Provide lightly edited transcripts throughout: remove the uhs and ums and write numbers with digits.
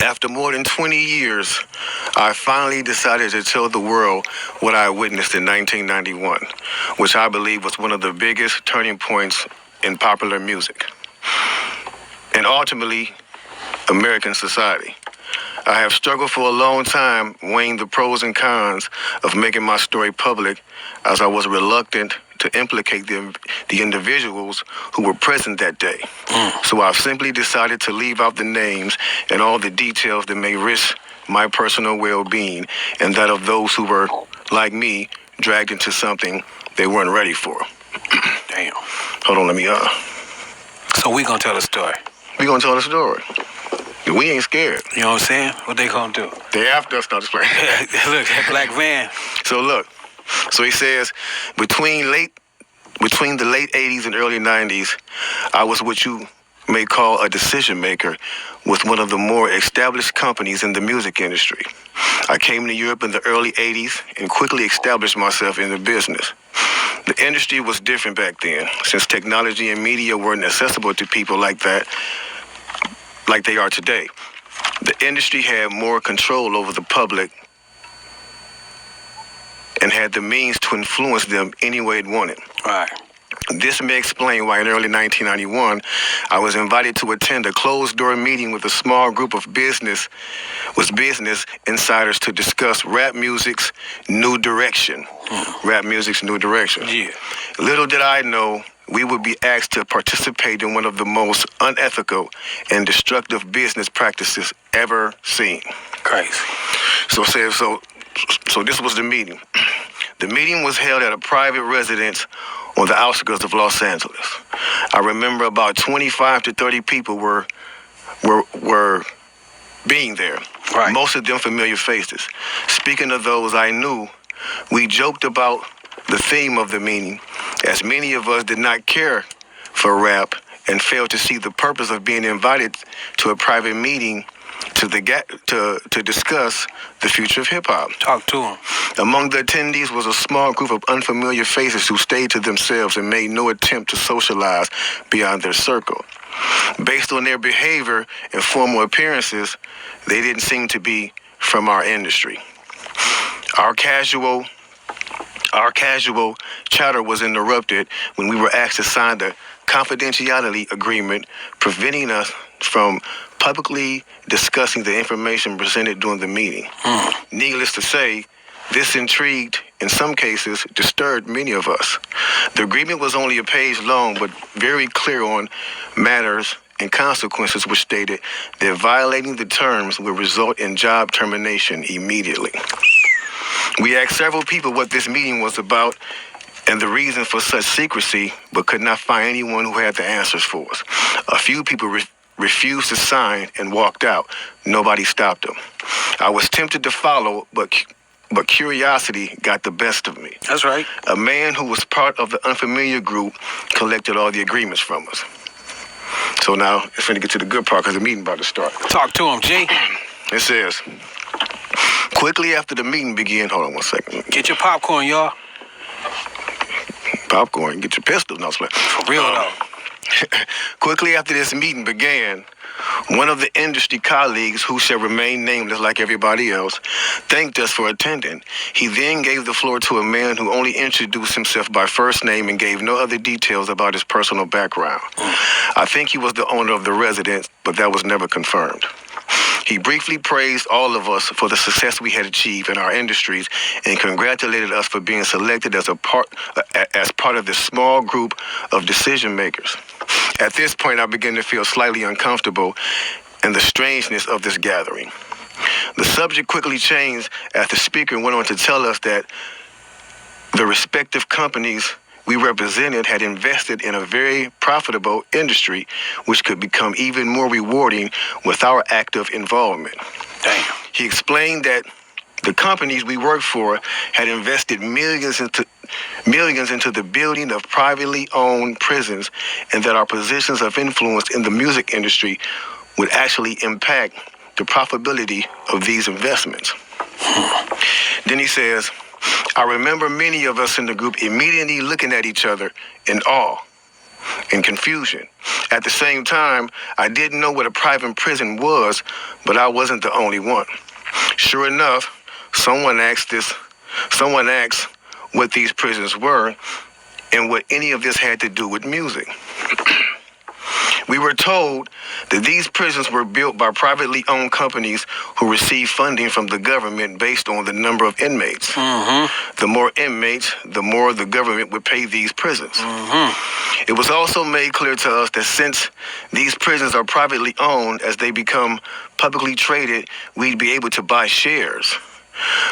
After more than 20 years, I finally decided to tell the world what I witnessed in 1991, which I believe was one of the biggest turning points in popular music and ultimately American society. I have struggled for a long time weighing the pros and cons of making my story public, as I was reluctant to implicate the individuals who were present that day. So I've simply decided to leave out the names and all the details that may risk my personal well-being and that of those who were, like me, dragged into something they weren't ready for. Damn. Hold on, let me, So we gonna tell the story. We gonna tell the story. We ain't scared. You know what I'm saying? What they gonna do? They after us, not just playing. Look, that black van. So look, so he says, between the late 80s and early 90s, I was what you may call a decision maker with one of the more established companies in the music industry. I came to Europe in the early 80s and quickly established myself in the business. The industry was different back then, since technology and media weren't accessible to people like they are today. The industry had more control over the public and had the means to influence them any way it wanted. Right. This may explain why in early 1991, I was invited to attend a closed-door meeting with a small group of business insiders to discuss rap music's new direction. Rap music's new direction. Yeah. Little did I know we would be asked to participate in one of the most unethical and destructive business practices ever seen. Crazy. So this was the meeting. The meeting was held at a private residence on the outskirts of Los Angeles. I remember about 25 to 30 people were being there. Right. Most of them familiar faces. Speaking of those I knew, we joked about the theme of the meeting, as many of us did not care for rap and failed to see the purpose of being invited to a private meeting to discuss the future of hip-hop. Talk to him. Among the attendees was a small group of unfamiliar faces who stayed to themselves and made no attempt to socialize beyond their circle. Based on their behavior and formal appearances, they didn't seem to be from our industry. Our casual chatter was interrupted when we were asked to sign the confidentiality agreement, preventing us from publicly discussing the information presented during the meeting. Needless to say, this intrigued, in some cases, disturbed many of us. The agreement was only a page long, but very clear on matters and consequences, which stated that violating the terms would result in job termination immediately. We asked several people what this meeting was about and the reason for such secrecy, but could not find anyone who had the answers for us. A few people refused to sign and walked out. Nobody stopped them. I was tempted to follow, but curiosity got the best of me. That's right. A man who was part of the unfamiliar group collected all the agreements from us. So now it's going to get to the good part because the meeting about to start. Talk to him, G. It says, quickly after the meeting began, hold on one second. Get your popcorn, y'all. Popcorn, get your pistol. No, For real, though. Quickly after this meeting began, one of the industry colleagues, who shall remain nameless like everybody else, thanked us for attending. He then gave the floor to a man who only introduced himself by first name and gave no other details about his personal background. I think he was the owner of the residence, but that was never confirmed. He briefly praised all of us for the success we had achieved in our industries and congratulated us for being selected as part of this small group of decision makers. At this point, I began to feel slightly uncomfortable in the strangeness of this gathering. The subject quickly changed as the speaker went on to tell us that the respective companies we represented had invested in a very profitable industry, which could become even more rewarding with our active involvement. Damn. He explained that the companies we worked for had invested millions into the building of privately owned prisons, and that our positions of influence in the music industry would actually impact the profitability of these investments. Then he says, I remember many of us in the group immediately looking at each other in awe. and confusion. At the same time, I didn't know what a private prison was, but I wasn't the only one. Sure enough, someone asked what these prisons were and what any of this had to do with music. We were told that these prisons were built by privately owned companies who receive funding from the government based on the number of inmates. The more inmates, the more the government would pay these prisons. It was also made clear to us that since these prisons are privately owned, as they become publicly traded, we'd be able to buy shares.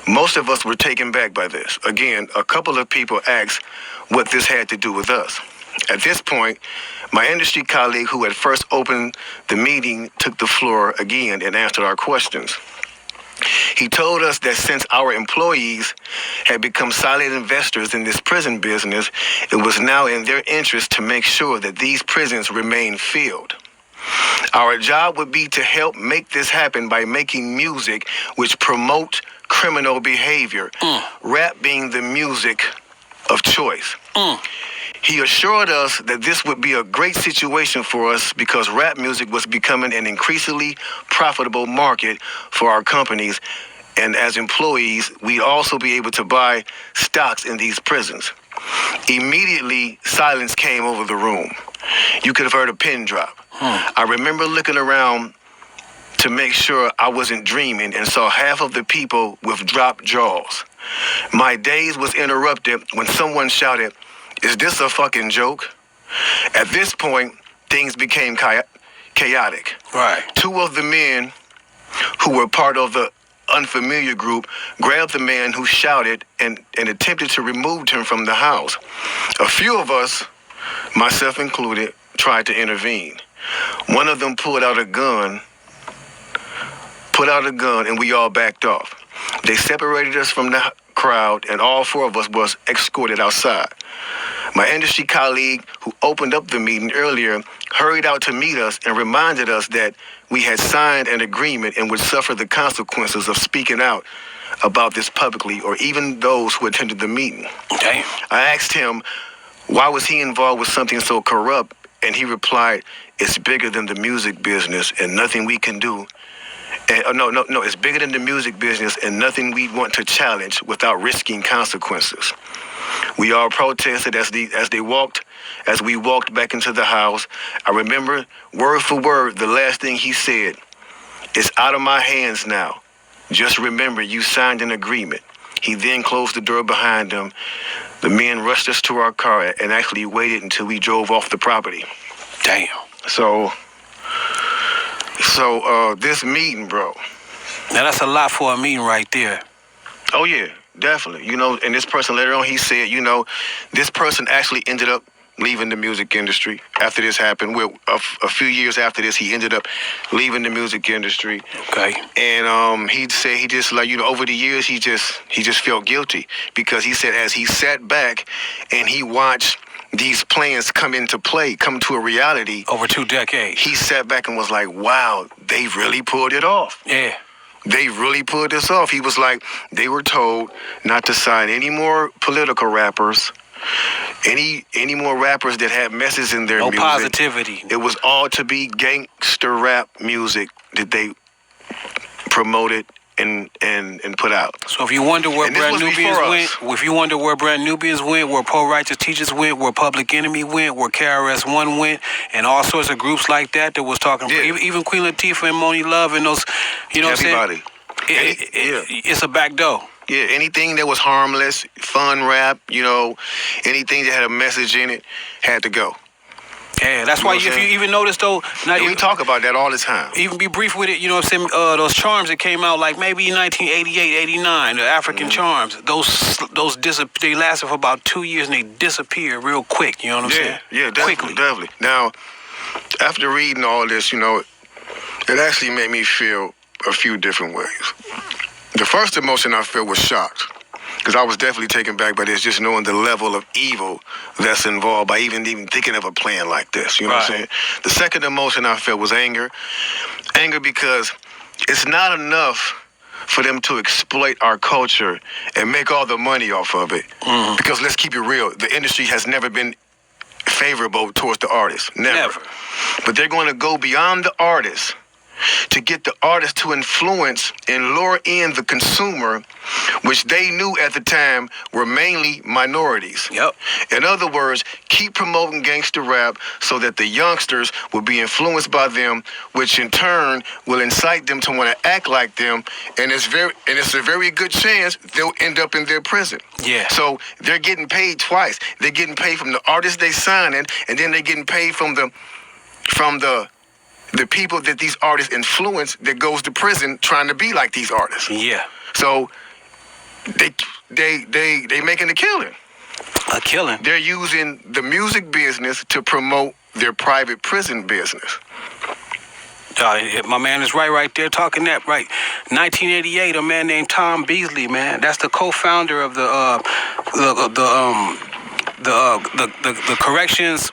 Most of us were taken back by this. Again, a couple of people asked what this had to do with us. At this point, my industry colleague who had first opened the meeting took the floor again and answered our questions. He told us that since our employees had become silent investors in this prison business, it was now in their interest to make sure that these prisons remain filled. Our job would be to help make this happen by making music which promote criminal behavior, rap being the music of choice. He assured us that this would be a great situation for us because rap music was becoming an increasingly profitable market for our companies, and as employees, we'd also be able to buy stocks in these prisons. Immediately, silence came over the room. You could have heard a pin drop. I remember looking around to make sure I wasn't dreaming and saw half of the people with dropped jaws. My daze was interrupted when someone shouted, "Is this a fucking joke?" At this point, things became chaotic. Right. Two of the men who were part of the unfamiliar group grabbed the man who shouted and attempted to remove him from the house. A few of us, myself included, tried to intervene. One of them pulled out a gun, and we all backed off. They separated us from the crowd, and all four of us was escorted outside. My industry colleague who opened up the meeting earlier hurried out to meet us and reminded us that we had signed an agreement and would suffer the consequences of speaking out about this publicly or even those who attended the meeting. Damn. I asked him why was he involved with something so corrupt, and he replied, "It's bigger than the music business and nothing we can do. No, it's bigger than the music business and nothing we want to challenge without risking consequences." We all protested as we walked back into the house. I remember word for word the last thing he said. "It's out of my hands now. Just remember you signed an agreement." He then closed the door behind him. The men rushed us to our car and actually waited until we drove off the property. Damn. So this meeting, bro. Now that's a lot for a meeting right there. Oh yeah, definitely. You know, and this person later on, he said, you know, this person actually ended up leaving the music industry after this happened. A few years after this, he ended up leaving the music industry. Okay. And he said he just, like, you know, over the years, he just felt guilty because he said as he sat back and he watched these plans come to a reality. Over 2 decades. He sat back and was like, wow, they really pulled it off. Yeah. They really pulled this off. He was like, they were told not to sign any more political rappers, any more rappers that had messages in their music. No positivity. It was all to be gangster rap music that they promoted and put out. So if you wonder where Brand Nubians went, where Pro Righteous Teachers went, where Public Enemy went, where KRS-One went, and all sorts of groups like that was talking, even Queen Latifah and Moni Love and those, you know everybody. What I'm saying? It's a back door. Yeah, anything that was harmless, fun rap, you know, anything that had a message in it had to go. Yeah, that's why if you even notice though, we talk about that all the time. Even be brief with it, you know what I'm saying? Those charms that came out like maybe 1988, 89, the African charms, those they lasted for about 2 years and they disappeared real quick. You know what I'm saying? Yeah, definitely. Now, after reading all this, you know, it actually made me feel a few different ways. The first emotion I felt was shocked. Because I was definitely taken back by this, just knowing the level of evil that's involved by even thinking of a plan like this. You know what I'm saying? The second emotion I felt was anger. Anger because it's not enough for them to exploit our culture and make all the money off of it. Because let's keep it real, the industry has never been favorable towards the artist. Never. But they're going to go beyond the artist to get the artist to influence and lure in the consumer, which they knew at the time were mainly minorities. Yep. In other words, keep promoting gangster rap so that the youngsters will be influenced by them, which in turn will incite them to want to act like them, and it's a very good chance they'll end up in their prison. Yeah. So they're getting paid twice. They're getting paid from the artists they signing, and then they're getting paid from the people that these artists influence that goes to prison trying to be like these artists. Yeah. So they making a killing. A killing. They're using the music business to promote their private prison business. My man is right there talking that right. 1988, a man named Tom Beasley, man. That's the co-founder of the Corrections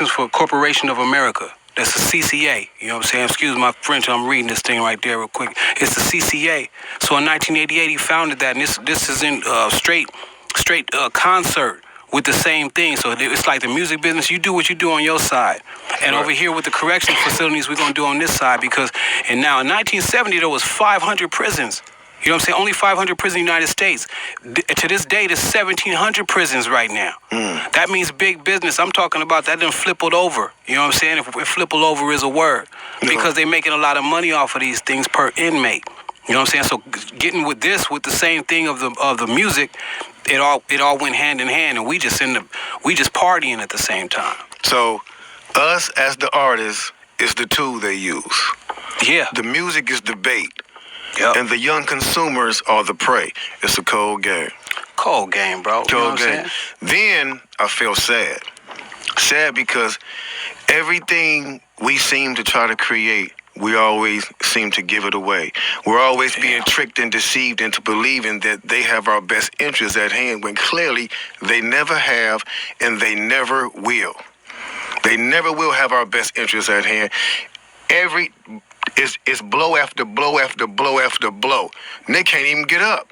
for Corporation of America. That's the CCA. You know what I'm saying? Excuse my French. I'm reading this thing right there real quick. It's the CCA. So in 1988, he founded that, and this is in straight concert with the same thing. So it's like the music business. You do what you do on your side, and over here with the correction facilities, we're gonna do on this side and now in 1970 there was 500 prisons. You know what I'm saying? Only 500 prisons in the United States. To this day, there's 1,700 prisons right now. That means big business. I'm talking about that done flippled over. You know what I'm saying? If flippled over is a word. Because they're making a lot of money off of these things per inmate. You know what I'm saying? So getting with the same thing of the music, it all went hand in hand, and we just partying at the same time. So us as the artists is the tool they use. Yeah. The music is the bait. Yep. And the young consumers are the prey. It's a cold game. Cold game, bro. Cold game. Then I feel sad. Sad because everything we seem to try to create, we always seem to give it away. We're always being tricked and deceived into believing that they have our best interests at hand when clearly they never have and they never will. They never will have our best interests at hand. It's blow after blow after blow after blow. And they can't even get up.